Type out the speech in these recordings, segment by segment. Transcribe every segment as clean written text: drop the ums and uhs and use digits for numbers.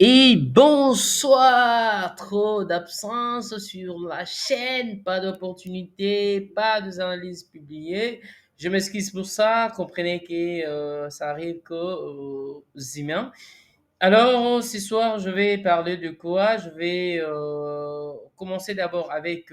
Et bonsoir! Trop d'absence sur la chaîne, pas d'opportunité, pas de analyses publiées. Je m'excuse pour ça, comprenez que ça arrive qu'aux humains. Alors, ce soir, je vais parler de quoi? Je vais commencer d'abord avec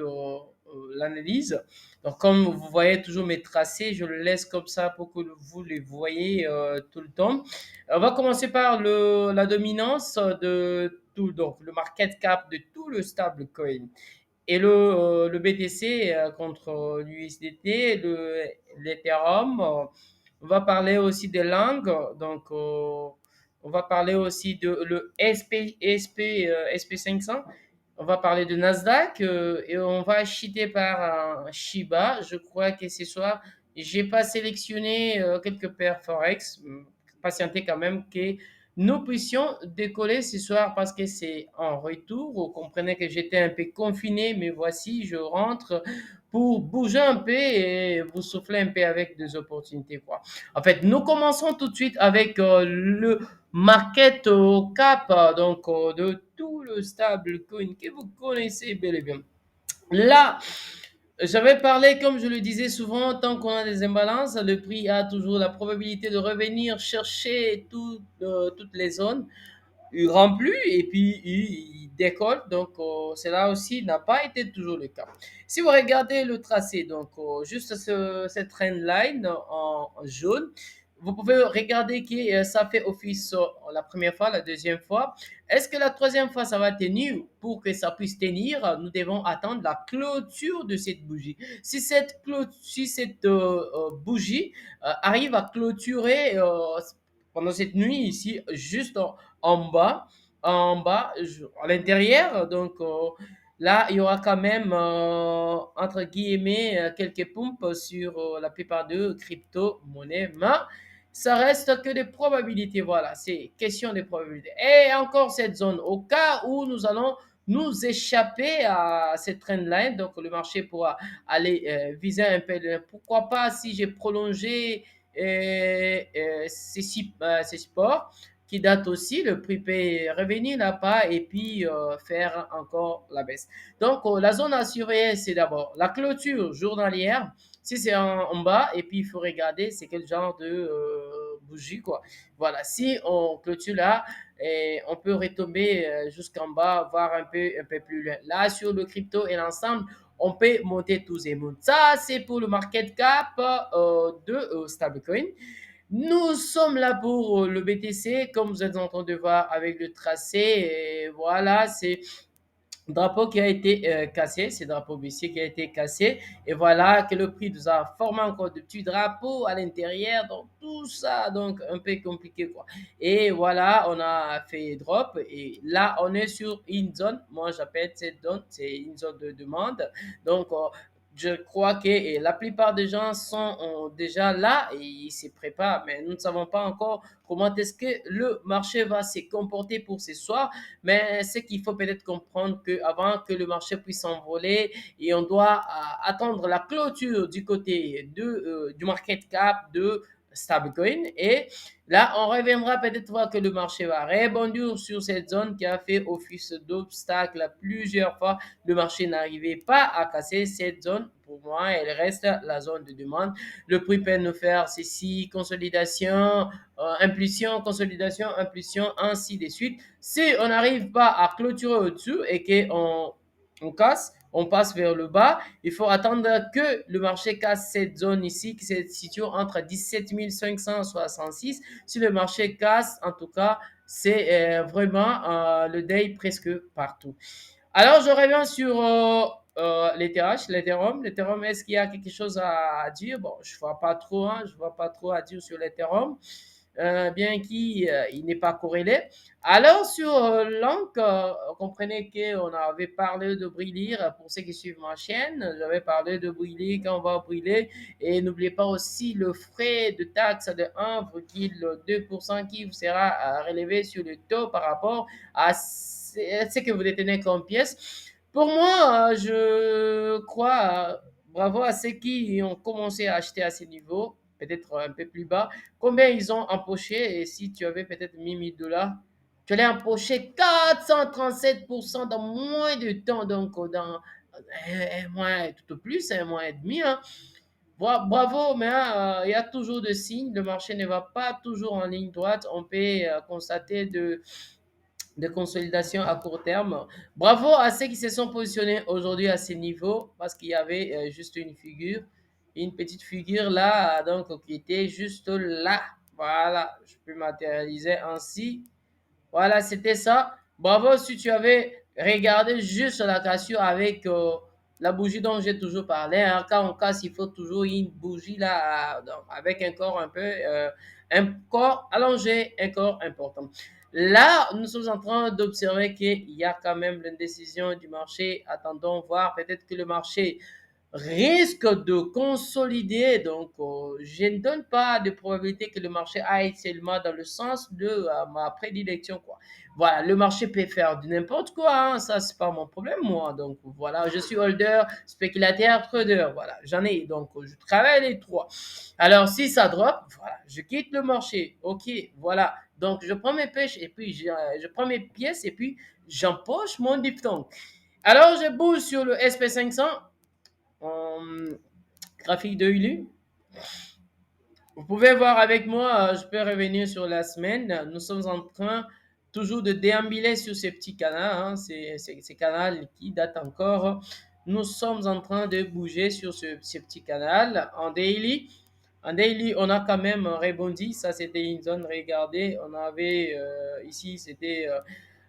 l'analyse. Donc, comme vous voyez toujours mes tracés, je le laisse comme ça pour que vous les voyez tout le temps. On va commencer par la dominance de tout, donc le market cap de tout le stablecoin. Et le BTC contre l'USDT, l'Ethereum. On va parler aussi des langues. Donc, on va parler aussi de le SP500. On va parler de Nasdaq et on va cheater par un Shiba. Je crois que ce soir, j'ai pas sélectionné quelques paires Forex. Patientez quand même que nous puissions décoller ce soir parce que c'est en retour. Vous comprenez que j'étais un peu confiné, mais voici, je rentre pour bouger un peu et vous souffler un peu avec des opportunités, quoi. En fait, nous commençons tout de suite avec le market cap, donc de tout le stablecoin que vous connaissez bel et bien. Là, j'avais parlé, comme je le disais souvent, tant qu'on a des imbalances, le prix a toujours la probabilité de revenir chercher toutes les zones. Il remplit et puis il décolle. Donc, cela aussi n'a pas été toujours le cas. Si vous regardez le tracé, donc juste cette trend line en jaune, vous pouvez regarder que ça fait office la première fois, la deuxième fois. Est-ce que la troisième fois, ça va tenir? Pour que ça puisse tenir, nous devons attendre la clôture de cette bougie. Si cette bougie arrive à clôturer pendant cette nuit ici, juste en bas, à l'intérieur, donc là, il y aura quand même, entre guillemets, quelques pompes sur la plupart de crypto-monnaies, mais ça reste que des probabilités, voilà, c'est question de probabilités. Et encore cette zone, au cas où nous allons nous échapper à cette trend-line, donc le marché pourra aller viser un peu, pourquoi pas si j'ai prolongé ces supports qui datent aussi, le prix peut revenir là-bas et puis faire encore la baisse. Donc, la zone à surveiller, c'est d'abord la clôture journalière. Si c'est en bas, et puis il faut regarder c'est quel genre de bougie, quoi. Voilà, si on clôture là, et on peut retomber jusqu'en bas, voir un peu plus loin. Là, sur le crypto et l'ensemble, on peut monter tous et monter. Ça, c'est pour le market cap de stablecoin. Nous sommes là pour le BTC, comme vous êtes en train de voir avec le tracé. Et voilà, c'est drapeau qui a été cassé, c'est drapeau baissier qui a été cassé. Et voilà que le prix nous a formé encore de petits drapeaux à l'intérieur. Donc tout ça, donc un peu compliqué, quoi. Et voilà, on a fait drop. Et là, on est sur une zone. Moi, j'appelle cette zone, c'est une zone de demande. Donc, je crois que la plupart des gens sont déjà là et ils se préparent, mais nous ne savons pas encore comment est-ce que le marché va se comporter pour ce soir. Mais ce qu'il faut peut-être comprendre qu'avant que le marché puisse s'envoler, et on doit attendre la clôture du côté du market cap de stablecoin. Et là, on reviendra peut-être voir que le marché va rebondir sur cette zone qui a fait office d'obstacle plusieurs fois. Le marché n'arrivait pas à casser cette zone. Pour moi, elle reste la zone de demande. Le prix peut nous faire ceci, consolidation, impulsion, consolidation, impulsion, ainsi de suite. Si on n'arrive pas à clôturer au-dessus et qu'on casse, on passe vers le bas, il faut attendre que le marché casse cette zone ici qui se situe entre 17 566. Si le marché casse, en tout cas, c'est vraiment le day presque partout. Alors, je reviens sur l'Ethereum. L'Ethereum, est-ce qu'il y a quelque chose à dire? Bon, je ne vois pas trop, hein, je vois pas trop à dire sur l'Ethereum, bien qu'il il n'est pas corrélé. Alors, sur l'ANC, comprenez qu'on avait parlé de briller, pour ceux qui suivent ma chaîne, j'avais parlé de briller quand on va briller. Et n'oubliez pas aussi le frais de taxe de 1,2% qui vous sera relevé sur le taux par rapport à ce que vous détenez comme pièce. Pour moi, je crois, bravo à ceux qui ont commencé à acheter à ces niveaux, peut-être un peu plus bas. Combien ils ont empoché et si tu avais peut-être mis 1000 dollars, Tu allais empocher 437% dans moins de temps, donc dans un mois tout au plus, un mois et demi. Hein. Bravo, mais il y a toujours des signes. Le marché ne va pas toujours en ligne droite. On peut constater de consolidation à court terme. Bravo à ceux qui se sont positionnés aujourd'hui à ces niveaux parce qu'il y avait juste une petite figure là, donc qui était juste là. Voilà, je peux matérialiser ainsi. Voilà, c'était ça. Bravo si tu avais regardé juste la cassure avec la bougie dont j'ai toujours parlé. Hein. Quand on casse, il faut toujours une bougie là, donc, avec un corps un peu, un corps allongé, un corps important. Là, nous sommes en train d'observer qu'il y a quand même l'indécision du marché. Attendons voir peut-être que le marché risque de consolider. Donc, je ne donne pas de probabilité que le marché aille seulement dans le sens de ma prédilection, quoi. Voilà, le marché peut faire du n'importe quoi, hein, ça, c'est pas mon problème, moi. Donc, voilà, je suis holder, spéculateur, trader. Voilà, j'en ai. Donc, je travaille les trois. Alors, si ça drop, voilà, je quitte le marché. OK, voilà. Donc, je prends mes pêches et puis je prends mes pièces et puis j'empoche mon diphtongue. Alors, je bouge sur le SP500 en graphique de Hulu. Vous pouvez voir avec moi, je peux revenir sur la semaine. Nous sommes en train toujours de déambuler sur ces petits canaux, hein, ces canaux qui datent encore. Nous sommes en train de bouger sur ce petit canal en daily. En daily, on a quand même rebondi. Ça, c'était une zone, regardez. On avait ici, c'était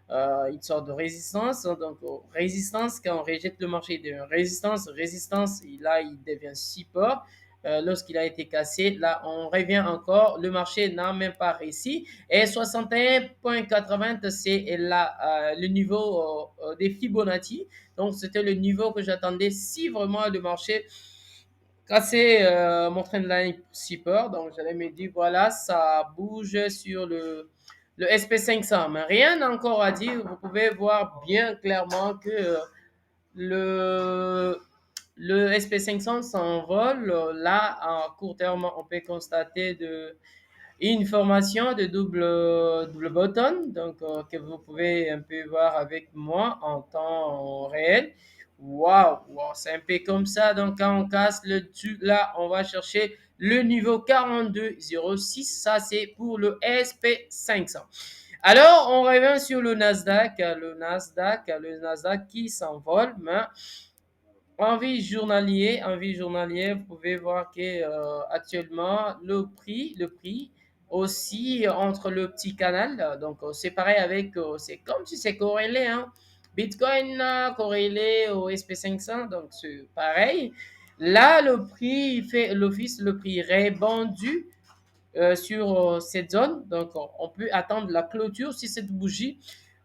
une sorte de résistance. Donc, résistance, quand on rejette le marché de résistance, résistance, là, il devient support. Lorsqu'il a été cassé, là, on revient encore. Le marché n'a même pas réussi. Et 61,80, c'est là, le niveau des Fibonacci. Donc, c'était le niveau que j'attendais si vraiment le marché cassait mon trendline support. Donc, j'allais me dire, voilà, ça bouge sur le SP500. Mais rien encore à dire. Vous pouvez voir bien clairement que le, le SP500 s'envole. Là, à court terme, on peut constater une formation de double button, donc que vous pouvez un peu voir avec moi en temps réel. Waouh, wow, c'est un peu comme ça. Donc, quand on casse le dessus, là, on va chercher le niveau 42,06. Ça, c'est pour le SP500. Alors, on revient sur le Nasdaq qui s'envole, mais envie journalier, vous pouvez voir que actuellement le prix aussi entre le petit canal, donc c'est pareil avec, c'est comme si c'est corrélé, hein. Bitcoin corrélé au SP500, donc c'est pareil. Là, le prix fait l'office, le prix répandu sur cette zone, donc on peut attendre la clôture si cette bougie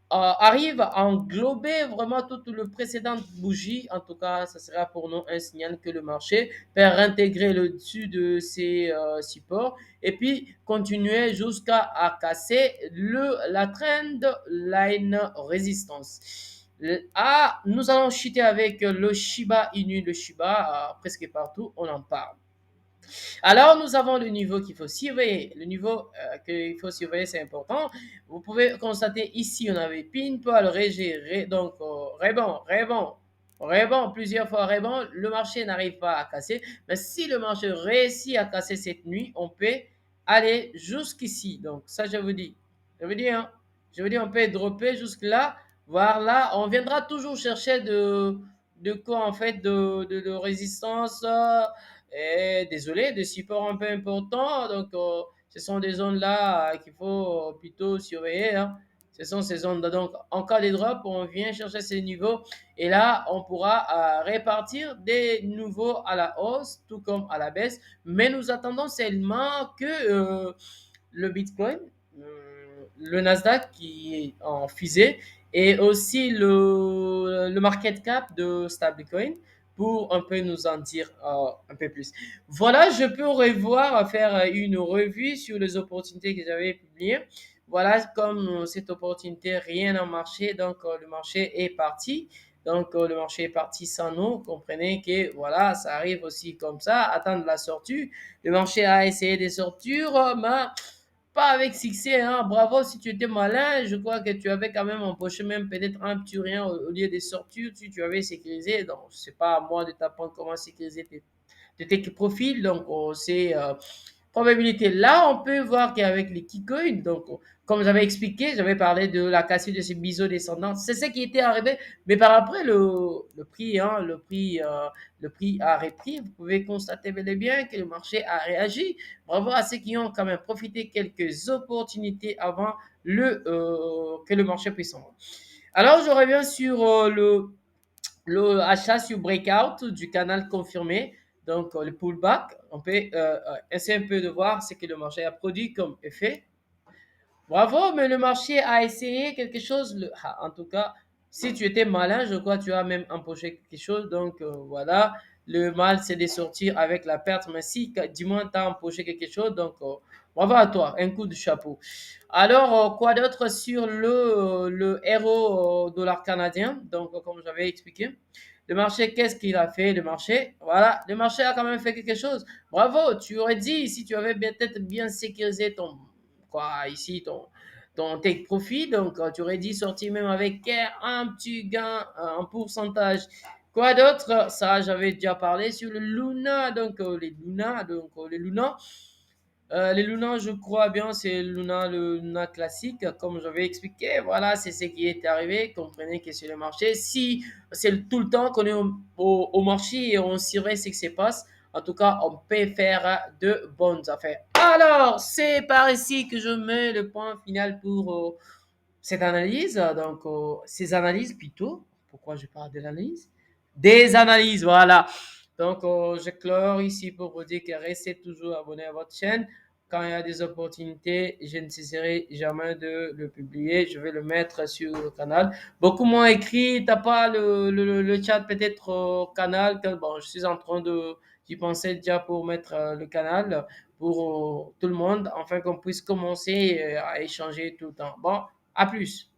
arrive à englober vraiment toute le précédente bougie. En tout cas, ça sera pour nous un signal que le marché peut intégrer le dessus de ces supports et puis continuer jusqu'à casser la trend line résistance. Nous allons chuter avec le Shiba Inu, le Shiba, presque partout, on en parle. Alors, nous avons le niveau qu'il faut surveiller. Le niveau qu'il faut surveiller, c'est important. Vous pouvez constater ici, on avait pin, poil, régé, donc rebond, plusieurs fois rebond. Le marché n'arrive pas à casser. Mais si le marché réussit à casser cette nuit, on peut aller jusqu'ici. Donc, ça, je vous dis. Je vous dis, hein, je vous dis, on peut dropper jusque là. Voir là, on viendra toujours chercher de quoi, en fait, de résistance. Désolé, des supports un peu importants. Donc, ce sont des zones-là qu'il faut plutôt surveiller. Hein. Ce sont ces zones-là. Donc, en cas de drop, on vient chercher ces niveaux et là, on pourra répartir des nouveaux à la hausse, tout comme à la baisse. Mais nous attendons seulement que le Bitcoin, le Nasdaq qui est en fusée et aussi le market cap de stablecoin pour un peu nous en dire un peu plus. Voilà, je peux revoir, faire une revue sur les opportunités que j'avais publiées. Voilà, comme cette opportunité, rien n'a marché, donc le marché est parti. Donc le marché est parti sans nous. Comprenez que voilà, ça arrive aussi comme ça, attendre la sortie. Le marché a essayé des sorties, mais pas avec succès, hein. Bravo si tu étais malin. Je crois que tu avais quand même empoché même peut-être un petit rien au lieu des sorties si tu avais sécurisé. Donc, c'est pas à moi de t'apprendre comment sécuriser tes profils. Donc, c'est probabilité. Là, on peut voir qu'avec les Kikoin, donc, comme j'avais expliqué, j'avais parlé de la cassure de ces biseaux descendants. C'est ce qui était arrivé. Mais par après, le prix, hein, le prix a repris. Vous pouvez constater bel et bien que le marché a réagi. Bravo à ceux qui ont quand même profité quelques opportunités avant que le marché puisse en vendre. Alors, je reviens sur le achat sur breakout du canal confirmé, donc le pullback. On peut essayer un peu de voir ce que le marché a produit comme effet. Bravo, mais le marché a essayé quelque chose. En tout cas, si tu étais malin, je crois que tu as même empoché quelque chose. Donc voilà, le mal c'est de sortir avec la perte. Mais si du moins tu as empoché quelque chose, donc bravo à toi, un coup de chapeau. Alors, quoi d'autre sur le héros dollar canadien? Donc, comme j'avais expliqué, le marché, qu'est-ce qu'il a fait? Le marché, voilà, le marché a quand même fait quelque chose. Bravo, tu aurais dit, si tu avais peut-être bien sécurisé quoi, ici, ton take profit, donc tu aurais dit sortir même avec un petit gain, un pourcentage. Quoi d'autre? Ça, j'avais déjà parlé sur le Luna, donc les Luna. Les Luna, je crois bien, c'est le Luna classique, comme j'avais expliqué. Voilà, c'est ce qui est arrivé. Comprenez que sur le marché, si c'est tout le temps qu'on est au marché et on surveille ce qui se passe, en tout cas, on peut faire de bonnes affaires. Alors, c'est par ici que je mets le point final pour cette analyse. Donc, ces analyses plutôt. Pourquoi je parle de l'analyse? Des analyses, voilà. Donc, je clore ici pour vous dire que restez toujours abonné à votre chaîne. Quand il y a des opportunités, je ne cesserai jamais de le publier. Je vais le mettre sur le canal. Beaucoup m'ont écrit, t'as pas le chat peut-être au canal. Bon, je suis en train d'y penser déjà pour mettre le canal pour tout le monde, afin qu'on puisse commencer à échanger tout le temps. Bon, à plus.